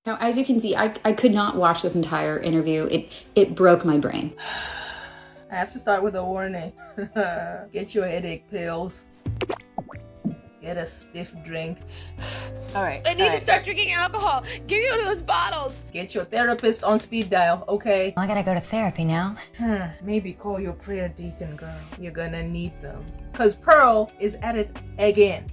Now, as you can see, I could not watch this entire interview. It broke my brain. I have to start with a warning. Get your headache pills. Get a stiff drink. All right. I need to start drinking alcohol. Give me one of those bottles. Get your therapist on speed dial, okay? I gotta go to therapy now. Maybe call your prayer deacon, girl. You're gonna need them. Because Pearl is at it again.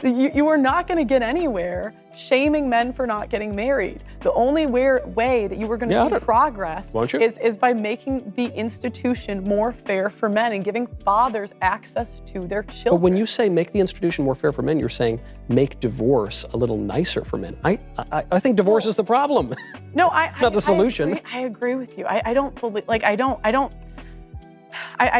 You are not going to get anywhere shaming men for not getting married. The only way that you are going to see progress is by making the institution more fair for men and giving fathers access to their children. But when you say make the institution more fair for men, you're saying make divorce a little nicer for men. I think divorce is the problem. No, not the solution. I agree with you. I don't believe I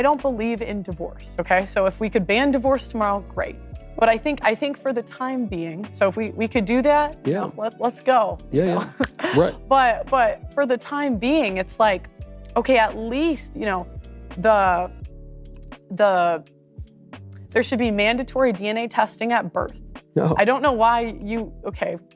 don't believe in divorce. Okay, so if we could ban divorce tomorrow, great. But I think for the time being, so if we could do that, yeah, let's go. Yeah, right. But for the time being, it's like, okay, at least there should be mandatory DNA testing at birth. No. I don't know why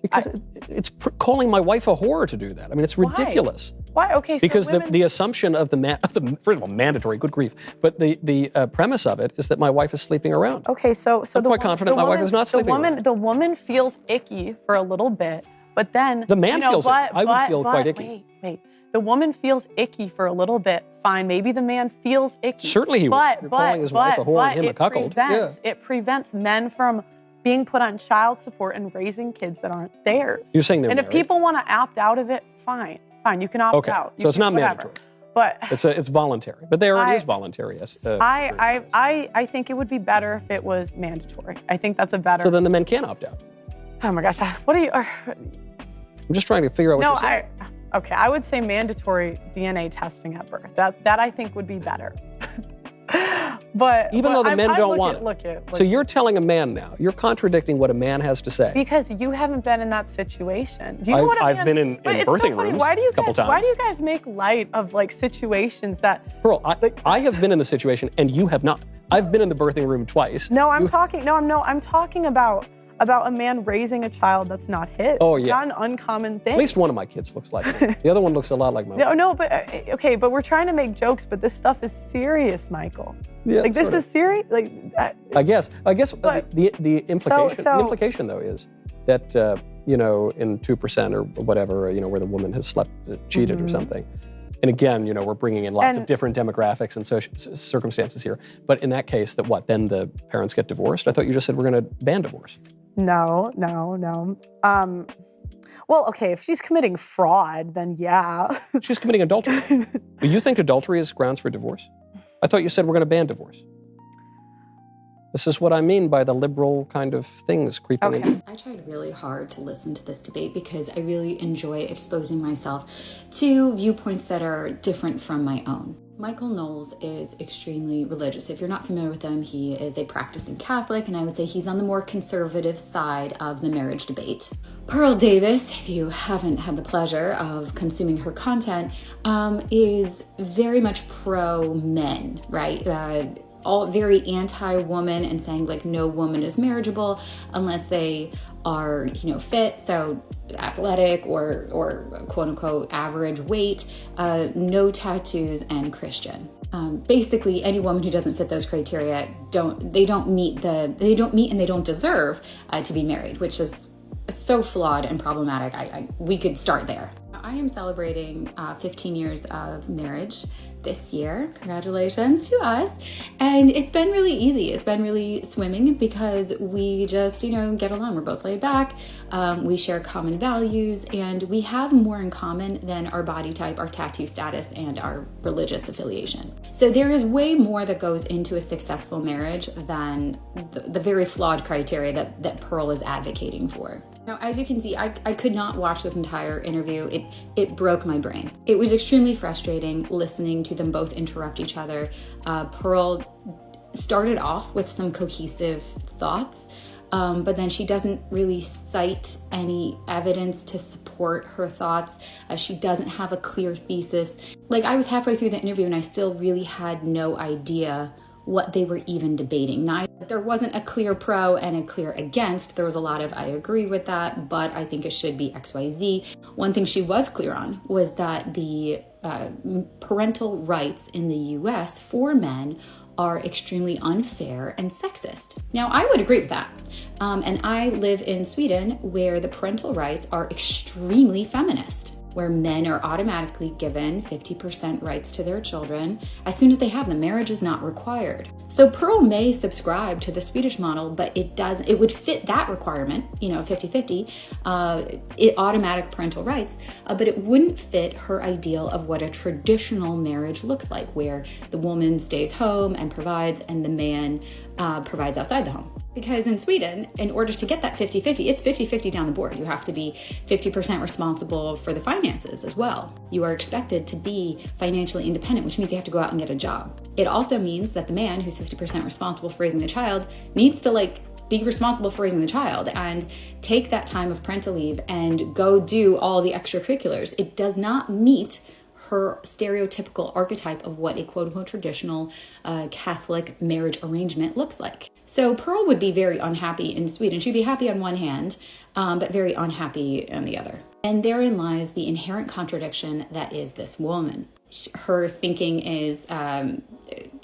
because it's calling my wife a whore to do that. I mean, it's ridiculous. Why? Okay, so because the assumption of first of all, mandatory, good grief, but the premise of it is that my wife is sleeping around. Okay, so I'm quite confident my wife is not sleeping around. The woman feels icky for a little bit, but then the man feels it. I would feel quite icky. Wait. The woman feels icky for a little bit. Fine, maybe the man feels icky. Certainly he would. You're calling his wife a whore and him a cuckold. It prevents men from being put on child support and raising kids that aren't theirs. You're saying they're married. And if people want to opt out of it, fine, you can opt out. So it's not mandatory. But it's voluntary. But there it is voluntary. Yes. I think it would be better if it was mandatory. I think that's a better. So then the men can opt out. Oh my gosh, what are you? I'm just trying to figure out what you're saying. Okay, I would say mandatory DNA testing at birth. That I think would be better. But even though the men don't want it. Look so you're telling a man now, you're contradicting what a man has to say. Because you haven't been in that situation. Do you know what I mean? I've been in birthing rooms a couple times. Why do you guys make light of situations that? Pearl, I have been in the situation and you have not. I've been in the birthing room twice. I'm talking about a man raising a child that's not his. Oh, yeah. It's not an uncommon thing. At least one of my kids looks like me. The other one looks a lot like my wife. No, but okay, but we're trying to make jokes, but this stuff is serious, Michael. Yeah, this is serious. I guess the implication though is that in 2% or whatever, where the woman has cheated or something. And again, we're bringing in lots of different demographics and circumstances here. But in that case, then the parents get divorced? I thought you just said we're going to ban divorce. No. Well, okay, if she's committing fraud, then yeah. She's committing adultery. Do you think adultery is grounds for divorce? I thought you said we're going to ban divorce. This is what I mean by the liberal kind of things creeping in. I tried really hard to listen to this debate because I really enjoy exposing myself to viewpoints that are different from my own. Michael Knowles is extremely religious. If you're not familiar with him, he is a practicing Catholic, and I would say he's on the more conservative side of the marriage debate. Pearl Davis, if you haven't had the pleasure of consuming her content, is very much pro-men, right? All very anti-woman and saying no woman is marriageable unless they are, fit, so athletic or quote unquote average weight, no tattoos and Christian. Basically, any woman who doesn't fit those criteria don't meet and they don't deserve to be married, which is so flawed and problematic. We could start there. I am celebrating 15 years of marriage this year. Congratulations to us. And it's been really easy. It's been really swimming because we just, get along. We're both laid back. We share common values and we have more in common than our body type, our tattoo status, and our religious affiliation. So there is way more that goes into a successful marriage than the very flawed criteria that Pearl is advocating for. Now, as you can see, I could not watch this entire interview. It broke my brain. It was extremely frustrating listening to them both interrupt each other. Pearl started off with some cohesive thoughts, but then she doesn't really cite any evidence to support her thoughts. She doesn't have a clear thesis. I was halfway through the interview and I still really had no idea what they were even debating. There wasn't a clear pro and a clear against. There was a lot of, I agree with that, but I think it should be XYZ. One thing she was clear on was that the parental rights in the US for men are extremely unfair and sexist. Now, I would agree with that. And I live in Sweden, where the parental rights are extremely feminist, where men are automatically given 50% rights to their children as soon as they have them. Marriage is not required. So Pearl may subscribe to the Swedish model, but it would fit that requirement, 50-50, automatic parental rights, but it wouldn't fit her ideal of what a traditional marriage looks like, where the woman stays home and provides and the man provides outside the home. Because in Sweden, in order to get that 50-50, it's 50-50 down the board. You have to be 50% responsible for the finances as well. You are expected to be financially independent, which means you have to go out and get a job. It also means that the man who's 50% responsible for raising the child needs to be responsible for raising the child and take that time of parental leave and go do all the extracurriculars. It does not meet her stereotypical archetype of what a quote-unquote traditional Catholic marriage arrangement looks like. So Pearl would be very unhappy in Sweden. She'd be happy on one hand, but very unhappy on the other. And therein lies the inherent contradiction that is this woman. Her thinking is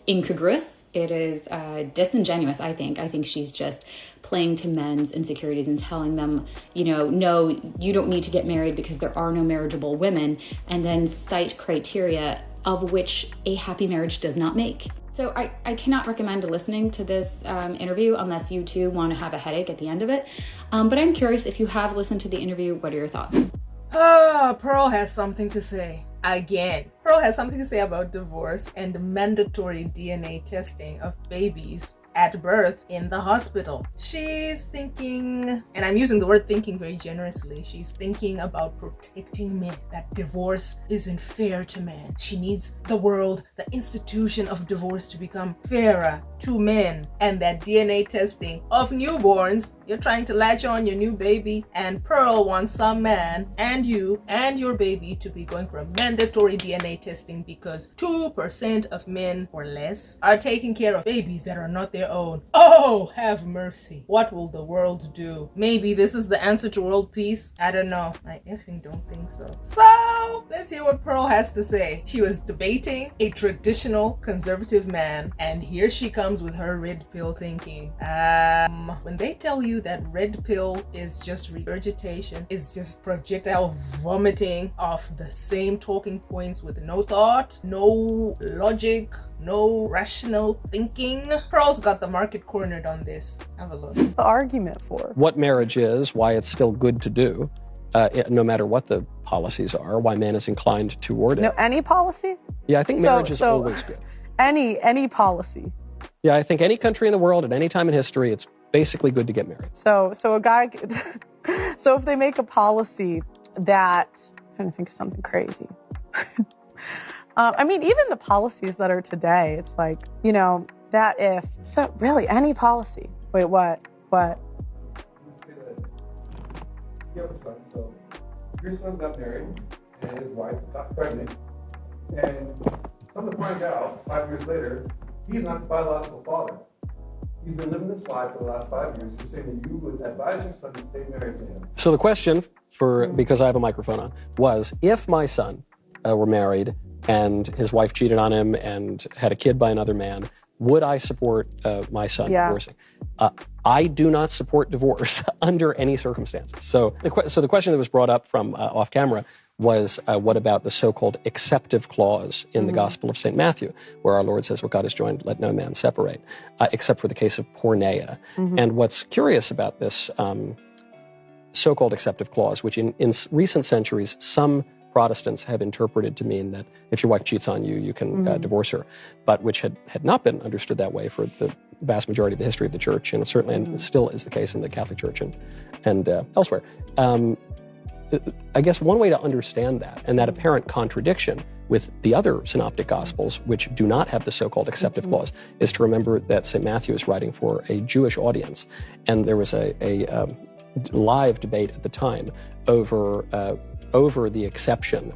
incongruous. It is disingenuous, I think. I think she's just playing to men's insecurities and telling them, no, you don't need to get married because there are no marriageable women, and then cite criteria of which a happy marriage does not make. So I cannot recommend listening to this interview unless you too want to have a headache at the end of it. But I'm curious, if you have listened to the interview, what are your thoughts? Pearl has something to say. Again, Pearl has something to say about divorce and mandatory DNA testing of babies at birth in the hospital. She's thinking, and I'm using the word thinking very generously, she's thinking about protecting men, that divorce isn't fair to men. She needs the world, the institution of divorce to become fairer to men, and that DNA testing of newborns, you're trying to latch on your new baby, and Pearl wants some man and you and your baby to be going for a mandatory DNA testing because 2% of men or less are taking care of babies that are not their own. Oh, have mercy. What will the world do? Maybe this is the answer to world peace? I don't know. I effing don't think so. So, let's hear what Pearl has to say. She was debating a traditional conservative man, and here she comes with her red pill thinking. When they tell you that red pill is just regurgitation, is just projectile vomiting off the same talking points with no thought, no logic, no rational thinking. Pearl's got the market cornered on this. Have a look. What's the argument for? What marriage is, why it's still good to do, no matter what the policies are, why man is inclined toward it. No, any policy? Yeah, I think marriage is always good. Any policy. Yeah, I think any country in the world at any time in history, it's basically good to get married. So a guy, so if they make a policy that, I'm trying to think of something crazy. Even the policies that are today, it's like, that if, so really any policy. Wait, what? You have a son, so your son got married and his wife got pregnant. And come to find out, 5 years later, he's not the biological father. He's been living this life for the last 5 years. You're saying that you would advise your son to stay married to him. So the question, because I have a microphone on, was if my son were married and his wife cheated on him and had a kid by another man, would I support my son divorcing? I do not support divorce under any circumstances. So the question that was brought up from off camera was, what about the so-called acceptive clause in the Gospel of St. Matthew, where our Lord says, what God has joined, let no man separate, except for the case of porneia. And what's curious about this so-called acceptive clause, which in recent centuries, some Protestants have interpreted to mean that if your wife cheats on you, you can divorce her, but which had not been understood that way for the vast majority of the history of the church, and certainly and still is the case in the Catholic Church and elsewhere. I guess one way to understand that, and that apparent contradiction with the other synoptic gospels, which do not have the so-called acceptive clause, is to remember that St. Matthew is writing for a Jewish audience, and there was a live debate at the time over the exception,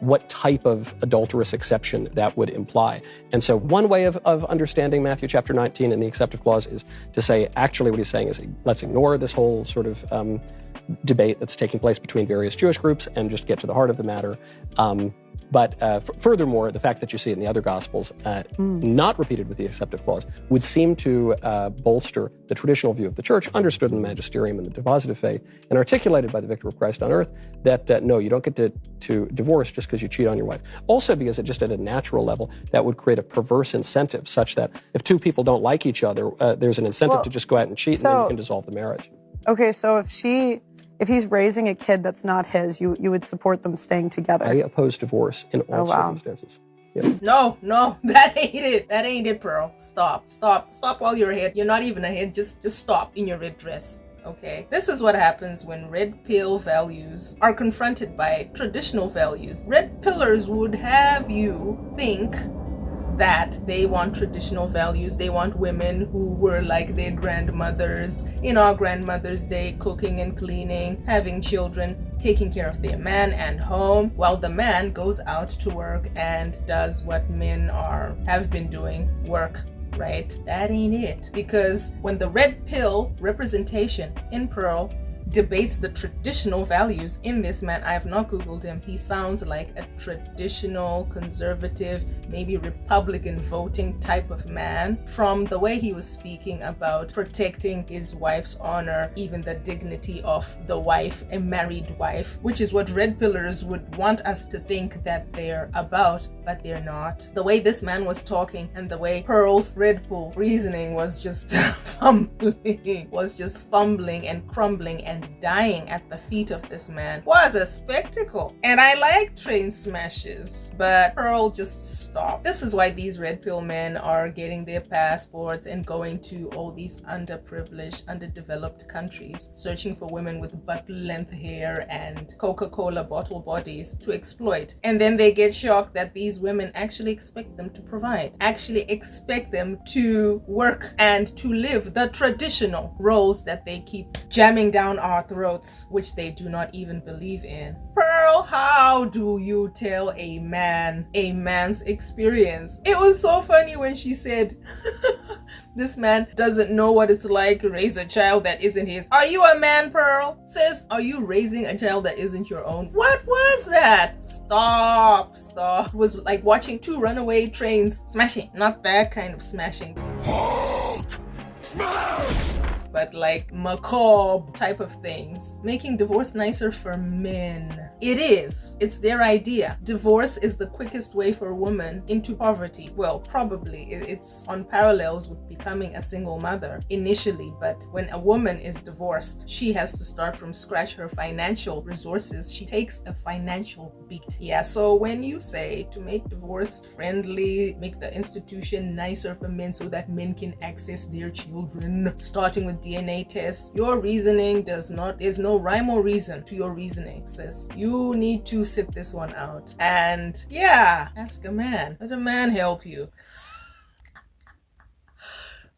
what type of adulterous exception that would imply. And so one way of understanding Matthew chapter 19 and the exceptive clause is to say, actually what he's saying is, let's ignore this whole sort of debate that's taking place between various Jewish groups and just get to the heart of the matter. But furthermore, the fact that you see it in the other Gospels, not repeated with the acceptive clause, would seem to bolster the traditional view of the church, understood in the magisterium and the depositive faith, and articulated by the Vicar of Christ on earth, that no, you don't get to divorce just because you cheat on your wife. Also because it just at a natural level, that would create a perverse incentive such that if two people don't like each other, there's an incentive to just go out and cheat and then you can dissolve the marriage. Okay, so if he's raising a kid that's not his, you would support them staying together. I oppose divorce in all circumstances. Yep. No, that ain't it. That ain't it, Pearl. Stop while you're ahead. You're not even ahead. Just stop in your red dress. Okay? This is what happens when red pill values are confronted by traditional values. Red pillars would have you think that they want traditional values. They want women who were like their grandmothers in our grandmother's day, cooking and cleaning, having children, taking care of their man and home, while the man goes out to work and does what men have been doing, work. Right? That ain't it. Because when the red pill representation in Pearl debates the traditional values in this man, I have not Googled him. He sounds like a traditional, conservative, maybe Republican voting type of man, from the way he was speaking about protecting his wife's honor, even the dignity of the wife, a married wife, which is what red pillars would want us to think that they're about, but they're not. The way this man was talking and the way Pearl's red pill reasoning was just fumbling and crumbling and dying at the feet of this man was a spectacle. And I like train smashes, but Pearl just stopped. This is why these red pill men are getting their passports and going to all these underprivileged, underdeveloped countries, searching for women with butt-length hair and Coca-Cola bottle bodies to exploit. And then they get shocked that these women actually expect them to provide, actually expect them to work and to live the traditional roles that they keep jamming down our throats, which they do not even believe in. Pearl, how do you tell a man's experience? It was so funny when she said, this man doesn't know what it's like to raise a child that isn't his. Are you a man, Pearl? Sis, are you raising a child that isn't your own? What was that? Stop. It was like watching two runaway trains smashing. Not that kind of smashing. Hulk! Smash! But like macabre type of things. Making divorce nicer for men. It's their idea. Divorce is the quickest way for a woman into poverty. Well, probably it's on parallels with becoming a single mother initially, but when a woman is divorced, she has to start from scratch. Her financial resources, she takes a financial beat. Yeah, so when you say to make divorce friendly, make the institution nicer for men so that men can access their children, starting with DNA tests, your reasoning there's no rhyme or reason to your reasoning, sis. You need to sit this one out and ask a man. Let a man help you.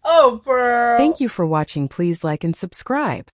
Oh, Pearl. Thank you for watching. Please like and subscribe.